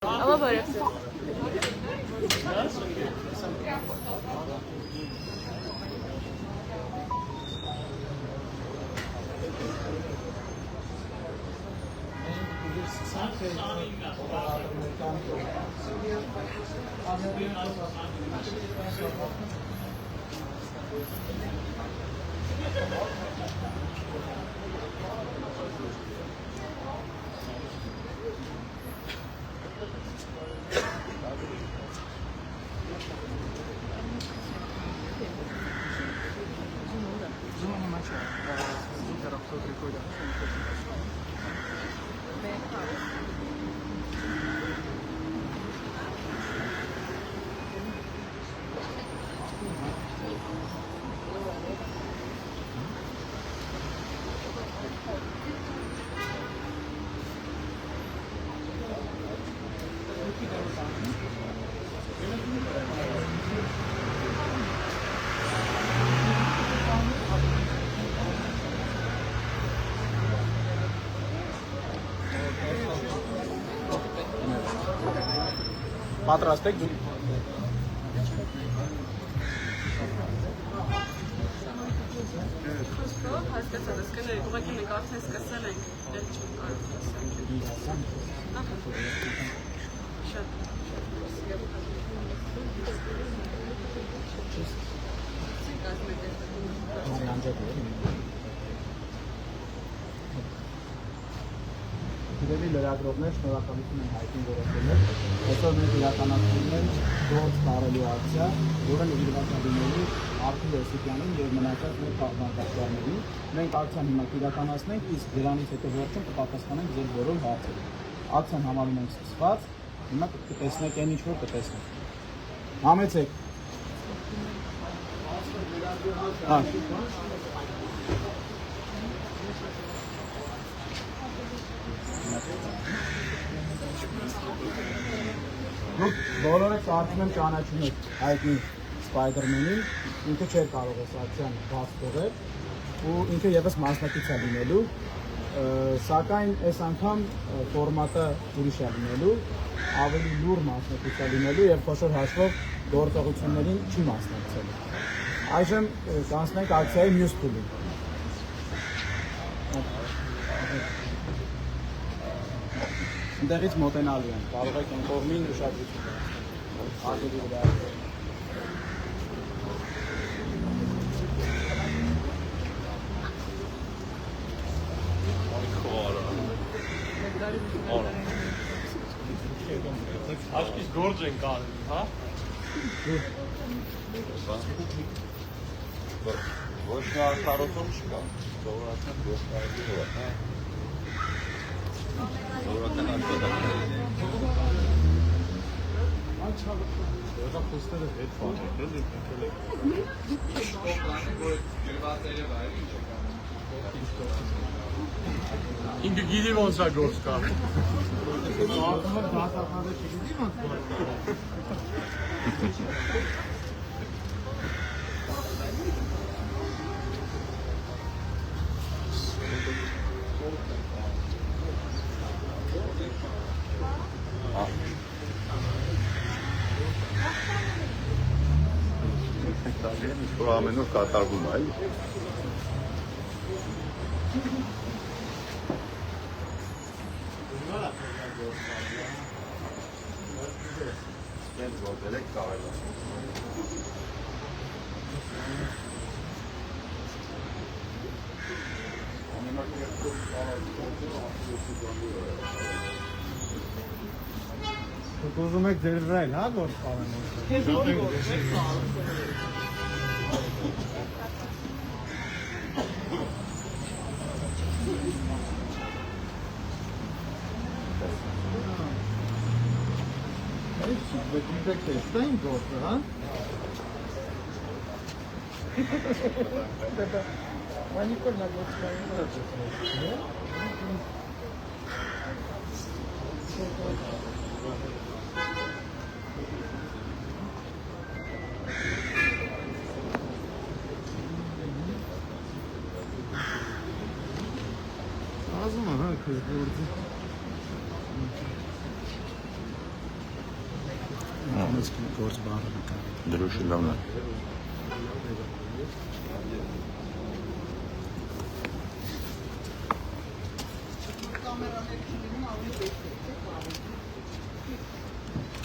Ama böyle. Պատրաստ եք դու։ Հասկացա, դասկները ուղղակի մենք արդեն սկսել ենք, դեռ չենք կարող ասել։ Շատ։ Դեպի լրագրողներ շնորհակալություն են հայտնում որոշել։ Այսօր մենք իրականացնում ենք գործ տարելու ակցիա, որը նվիրված է դիմելու Արթուր Էսիկյանին եւ մնացած մեր քաղաքացիներին։ Մենք ակցիան հիմա իրականացնենք, իսկ դրանից հետո վերջում կպատասխանենք ձեր բոլոր հարցերին։ Ակցիան համարում ենք սկսված, հիմա կտեսնեք այն ինչ որ կտեսնեք։ Համեցեք։ Դուք բոլորը կարծում եմ ճանաչում եք հայտնի Սպայդերմենին, ինքը չէր կարող այս ակցիան բաց թողել ու ինքը եւս մասնակից է լինելու, սակայն այս անգամ ֆորմատը ուրիշ է լինելու, ավելի լուր մասնակից է լինելու եւ խոշոր հաշվով գործողություններին չի մասնակցելու։ Այժմ կանցնենք ակցիայի մյուս փուլին։ Ընդեղից մոտենալու են, կարող եք կողմին ուշադրություն արտերի վրա։ Aşkış gorcen kalın, ha? Boşuna karotun çıkar. Doğrudan boşuna gidiyor. Doğrudan arkada. Orada posterde red var. İngi gidip olsa gorska. Ամենուր կատարվում է։ Ստենց ոտել եք կարել է։ Դուք ուզում եք ձեր վրա էլ, հա, գործ պարեն։ Դուք տեսնային գործը, հա։ Манипур на գործը։ Ազում է, հա, քեզ գործը։ իսկ գործ բառը նկարել։ Դրոշի լավն է։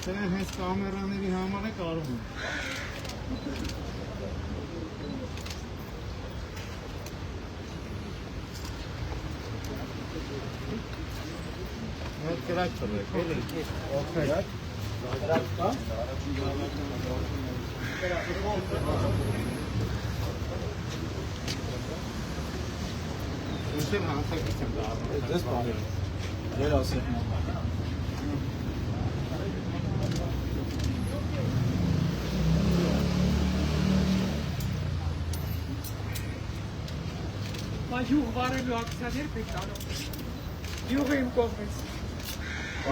Դրանք հենց կամերաների համար է կարող են։ Այդ կրակ տվեք, էլի։ Օքեյ։ Կրակ կա։ Ուսեմ հանցակից եմ դառնում։ Դες բարի։ Դեր ասեք։ Յուղ վարելու ակցիաներ պետք անող։ Յուղը իմ կողմից։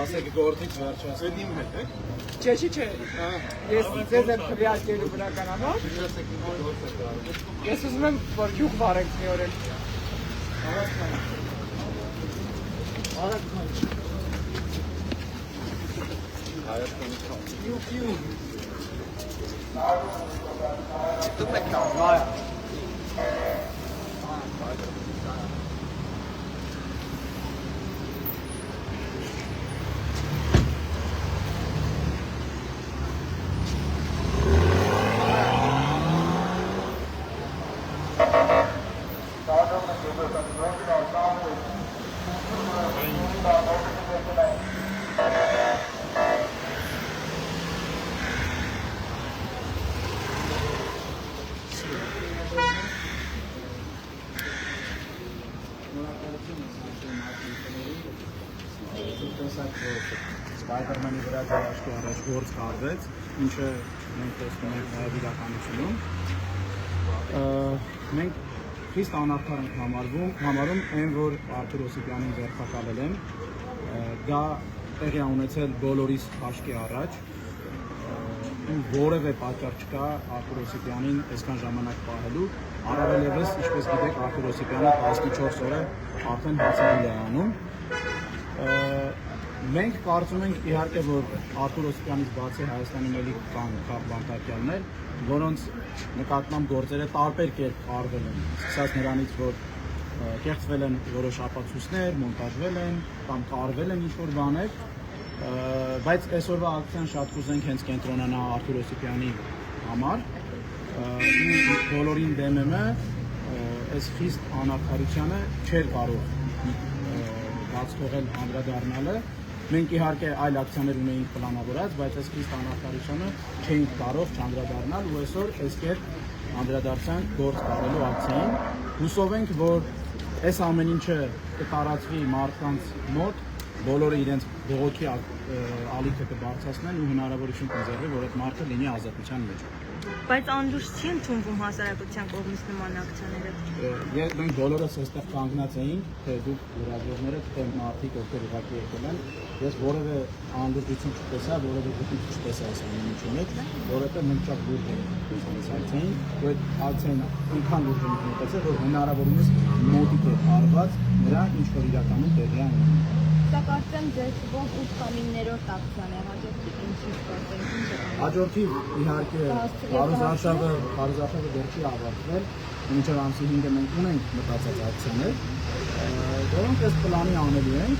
Ասեք գործից վերջացնի։ Այդ իմ հետ է։ Չէ։ Ես ձեզ եմ քվեարկելու բնականաբար։ Ես ուզում եմ, որ յուղ վարենք մի օր էլ։ Յուղ։ Դու պետք է վայ։ Spider-Man-ի վրա դաշտի առաջ գործ կարվեց, ինչը մենք տեսնում ենք նաև իրականությունում։ Մենք խիստ անարդար ենք համարում այն, որ Արթուր Օսիպյանին ձերբակալել են, դա տեղի է ունեցել բոլորիս աչքի առաջ, որևէ պատճառ չկա Արթուր Օսիպյանին այսքան ժամանակ պահելու, առավել ևս, ինչպես գիտեք, Արթուր Օսիպյանը 14 օր է արդեն հացահույլ է անում։ Մենք կարծում ենք իհարկե, որ Արթուր Օսիպյանից բացի Հայաստանում էլի կան բանտարկյալներ, որոնց նկատմամբ գործերը տարբեր կերպ արվել են, սկսած նրանից, որ կեղծվել են որոշ ապացույցներ, մոնտաժվել են կամ կարվել են ինչ-որ բաներ, բայց այսօրվա ակցիան շատ կուզենք հենց կենտրոնանա Արթուր Օսիպյանի համար, բոլորին դեմ եմ այս խիստ անարդարությանը չէր կարող բաց թողել անդրադառնալը։ Մենք իհարկե այլ ակցիաներ ունեինք պլանավորած, բայց այս խիստ անարդարությանը չէինք կարող չանդրադառնալ ու այսօր այս կերպ անդրադարձանք գործ կարելու ակցիային։ Հուսով ենք, որ այս ամեն ինչը կտարածվի մարդկանց մոտ, բոլորը իրենց բողոքի ալիքը կբարձրացնեն ու հնարավորություն կընձեռվի, որ այդ մարդը լինի ազատության մեջ։ Բայց անլուրջ չի ընդունվում հասարակության կողմից նման ակցիաները։ Մենք բոլորս այստեղ կանգնած էինք, թե դուք լրագրողները, թե մարդիկ, ովքեր ուղղակի եկել են, ես որևէ անլուրջություն չտեսա, որևէ գտիչ չտեսա այս ամեն ինչի մեջ, որովհետև մենք շատ լուրջ էինք այս ակցիային, ու այդ ակցիան այնքան լուրջ էինք մտածել, որ հնարավորինս մոտիկ է արված նրա ինչ որ իրականում տեղի է ունենում։ Սա կարծեմ ձեր թվում 8-9-րդ ակցիան է, հաջորդի ինչի ստացենք։ Հաջորդի իհարկե Հարուսարշավը դեռ չի ավարտվել, մինչև ամսի 5-ը մենք ունենք մտածած ակցիաներ, որոնք այս պլանի անելու ենք,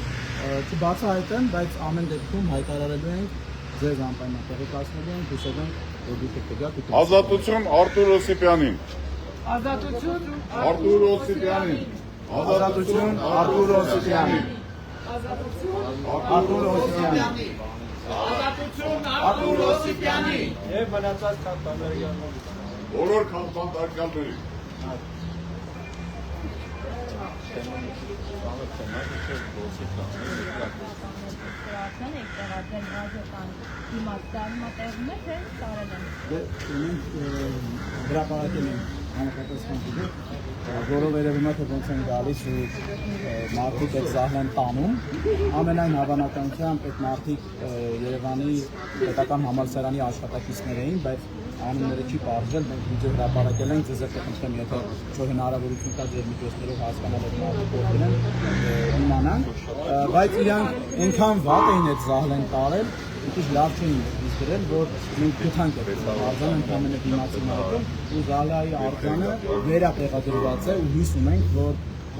չբացահայտեմ, բայց ամեն դեպքում հայտարարելու ենք, ձեզ անպայման տեղեկացնելու ենք, հուսով ենք, որ դուք կգաք։ Ազատություն Արթուր Օսիպյանին։ Ազատություն Արթուր Օսիպյանին։ Ազատություն Արթուր Օսիպյանին։ Արթուր Օսիպյանին։ Ազատություն Արթուր Օսիպյանին։ Եվ մնացած քաղաքացիներին։ Բոլոր քաղաքացիներին։ Սրացան եք տեղադրել ռադիոկան դիմացկարմատեղում է, թե տարել են։ Մենք հրապարակել ենք համապատասխան դեպք, որով երևում է, թե ոնց են գալիս ու մարդիկ այդ զահլեն տանում։ Ամենայն հավանականությամբ այդ մարդիկ Երևանի պետական համալսարանի աշխատակիցներ էին, բայց անունները չի պարզվել, մենք վիդեո հրապարակել ենք, ձեզ կխնդրեմ, եթե որ հնարավորություն կա ձեր միջոցներով հասկանալ այդ մարդիկ ովքեր են իմանանք, բայց իրանք այնքան վատ էին այդ զահլեն տարել, Քիչ լավ չէին դրել, որ մենք գտանք այդ արձանը ընդամենը դիմացի նայում ու Զալայի արձանը վերատեղադրված է ու հույս ունենք, որ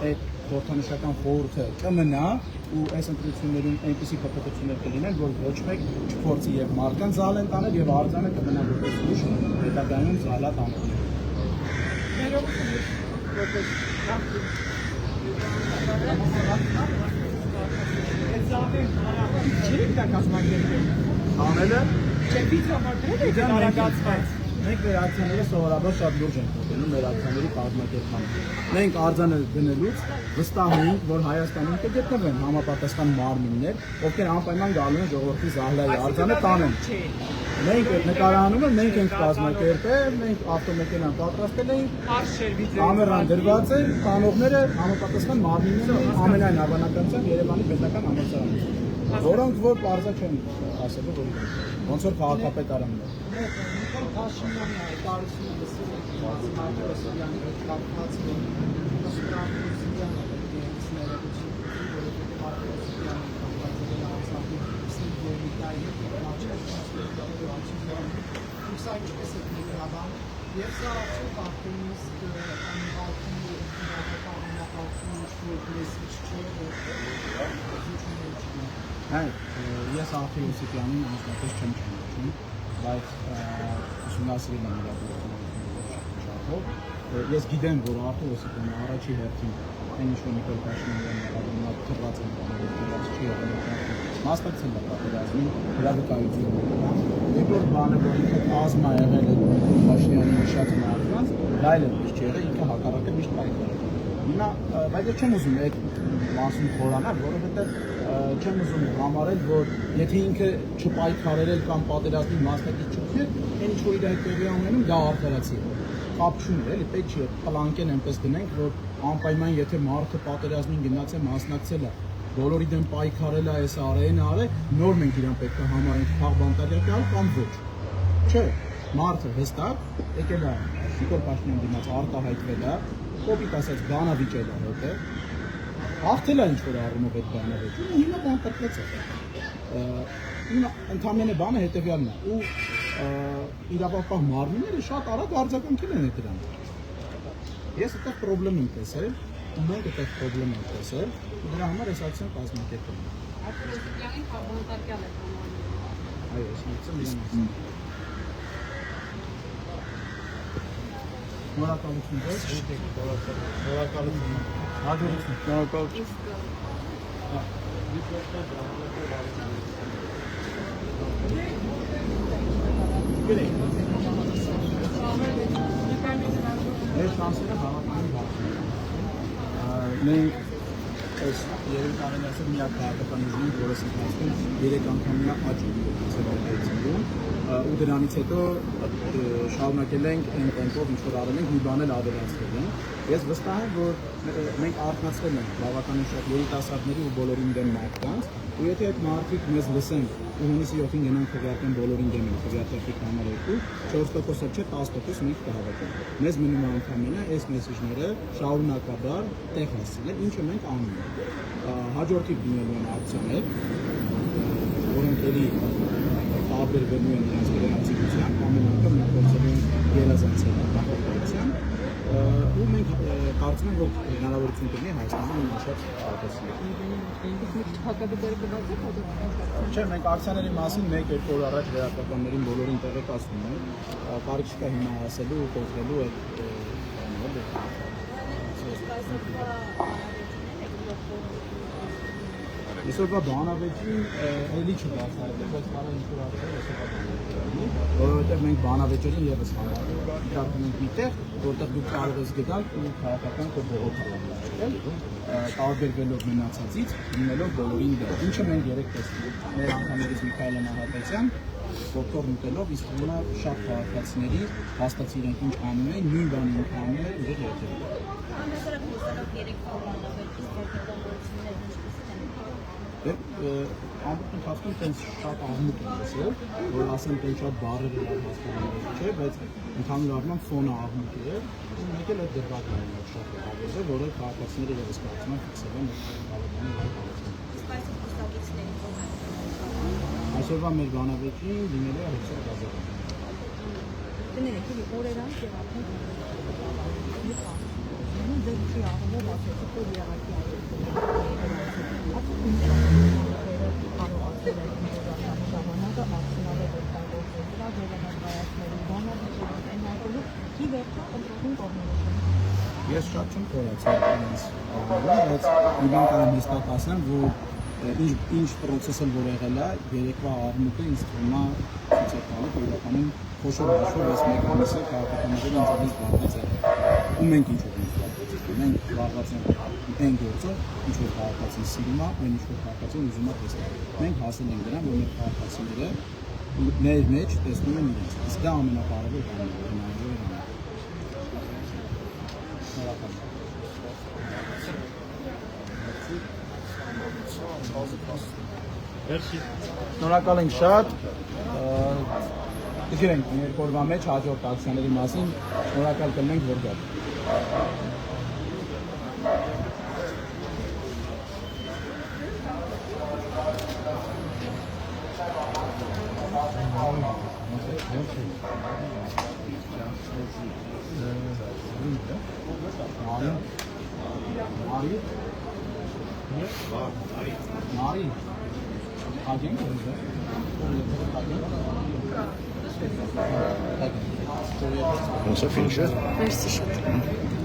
այդ խորհրդանշական խորհուրդը կմնա ու այս ընտրություններում այնպիսի փոփոխություններ կլինեն, որ ոչ մեկ չփորձի եւ մարդկանց Զալեն տանել եւ արձանը կմնա որպես ուրիշ հետագայում Զալա տանել։ Անելը Չեպից համակրել եք արագացված։ մենք մեր ակցիաները սովորաբար շատ լուրջ ենք մոտենում մեր ակցիաների կազմակերպմանը։ Մենք արձանը գնելուց վստահ ենք, որ Հայաստանում կգտնվեն համապատասխան մարմիններ, ովքեր անպայման գալու են ժողովրդի Զահլայի արձանը տանեն։ Մենք այդ նկարահանումը մենք ենք կազմակերպել, մենք ավտոմեքենան պատրաստել ենք, կամերան դրված է, տանողները համապատասխան մարմիններ են ամենայն հավանականությամբ Երևանի պետական համալսարանում, որոնք որ պարզա չեն ասելու, որ ոնց որ քաղաքապետարանն է։ Նիկոլ Փաշինյանը տարիցի լսել եք Մարտին Սիրյանի հետ կապված Եվ սա արդյոք ակտիվիստ անվարկում Ես Ախիլ Ոսիպյանին անձնապես չեմ ճանաչում, բայց ուսումնասիրել եմ իրավունքները։ Ես գիտեմ, որ Ախիլ Ոսիպյանը առաջի հերթին այն ինչ որ Նիկոլ Փաշինյանը նկատառումով թռված են բաներ, թռված չի եղել, մասնակցել է պատերազմին, հրավերկայություն։ Երկրորդ բանը, որ ինքը կազմ է եղել Նիկոլ Փաշինյանի նշած մարդկանց, դա էլ միշտ չի եղել, ինքը հակառակը միշտ պայքարել է։ Հիմա, բայց ես չեմ ուզում այդ մասում խորանալ, որովհետև չեմ ուզում համարել, որ եթե ինքը չպայքարել կամ պատերազմի մասնակից չփիր, այն ինչ որ իր հետ տեղի ունենում, դա արդարացի է։ Կապ չունի, էլի պետք չի պլանկեն այնպես դնենք, որ անպայման եթե մարդը պատերազմին գնաց է, մասնակցել է, բոլորի դեմ պայքարել է, այս արեն արել, նոր մենք իրան պետք է համարենք քաղբանտարյակալ կամ ոչ։ Չէ, մարդը հստակ եկել է Նիկոլ Փաշինյանի դիմաց արտահայտվել է, կոպիտ ասած բանավիճել է հետը, հաղթել է ինչ-որ առումով այդ բանավիճումը, ու հիմա բան կտրեց է։ Հիմա ընդամենը բանը հետևյալն է, ու իրավապահ մարմինները շատ արագ արձագանքել են դրան։ Ես այդտեղ խնդրեմ եմ տեսել, ու մենք այդտեղ խնդրեմ ենք տեսել, ու դրա համար այս ակցիան կազմակերպել ենք։ Ակտիվիստի քաղաքապետարան է համարվում։ Այո, այսինքն իրեն։ Շնորհակալություն ձեզ։ Շնորհակալություն։ Հաջողություն։ Շնորհակալություն։ Մեր շանսերը բավականին բարձր են։ Մենք այս երեք տարին ասել միակ քաղաքական ուժին, որը սնկացնում 3 անգամյա աճ ունեցել ու դրանից հետո շարունակել ենք այն տեմպով, ինչ որ արել ենք, մի բան էլ ավելացրել ենք։ Ես վստահ եմ, որ մենք արթնացրել ենք բավականին շատ երիտասարդների ու բոլորին դեմ մարդկանց, ու եթե այդ մարդիկ մեզ լսեն ու հունիսի 7-ին գնանք քվեարկեն բոլորին դեմ են քվեարկի համար 4%-ը չէ 10% մենք կհավատանք։ Մեզ մնում է ընդհանրապես այս մեսեջները շարունակաբար տեղ հասցնել, ինչը մենք անում ենք։ Հաջորդի դիմելու են ակցիաներ, որոնք էլի տարբերվելու են իրենց գերազանցության, ամեն անգամ մենք փորձելու ենք գերազանցել ակցիան, ու մենք կարծում ենք, որ հնարավորություն կլինի Հայաստանում շատ արտասիրել։ Չէ, մենք ակցիաների մասին 1-2 օր առաջ վերականգններին բոլորին տեղեկացնում ենք, կարիք չկա հիմա ասելու ու խոսելու այդ Այսօրվա բանավեճին էլի չբացահայտել, բայց կարող ինչ-որ ասել, որովհետև մենք բանավեճերին ևս համարում ենք մի տեղ, որտեղ դուք կարող ես գտալ ու քաղաքական բողոքել, տարբերվելով մնացածից, լինելով բոլորին դեմ։ Ինչը մենք երեք տեսնում մեր անդամներից Միքայել Նահատացյան, դոկտոր մտելով իսկ հիմա շատ քաղաքացիների հաստատի իրենք ինչ անում են, նույն բանը ինչ անում են ու հետո։ Ամբողջ ընթացքում տենց շատ աղմուկ եմ լսել, որ ասեմ տենց շատ բառեր են հասկանում չէ, բայց ընդհանուր առմամբ ֆոնը աղմուկ է, ու մեկ էլ այդ դրվագն է շատ հավես է, որը քաղաքացիները ևս կարծում են ֆիքսել են բավականին լավ։ Այսօրվա մեր բանավեճին դիմելու է հսկա գազը։ Դներեք, օրերան եւ արդեն դեռ չի արվում ասեցիք որ եղակի Ես շատ չեմ կորացել ինձ, բայց մի բան կարամ հստակ ասեմ, որ ինչ պրոցեսը որ եղել է, երեկվա աղմուկը ինձ թվում է ցույց է տալու, որ իրականում խոշոր հաշվով այս մեկ ամիսը քաղաքականները ինձանից զբաղված են։ Ու մենք ինչ-որ ենք զբաղված ենք։ Մենք զբաղված ենք այն գործով, ինչ-որ քաղաքացին սիրում է, այն ինչ-որ քաղաքացին ուզում է տեսնել։ Մենք հասել ենք դրան, որ մեր քաղաքացիները մեր մեջ տեսնում են իրենց։ Իսկ դա ամենակարևոր բանն է, հնարավոր է։ Շնորհակալ ենք շատ։ Գիտենք երկու օրվա մեջ հաջորդ ակցիաների մասին շնորհակալ կլինենք որ գաք։ Մարի հաջենք Merci, շատ։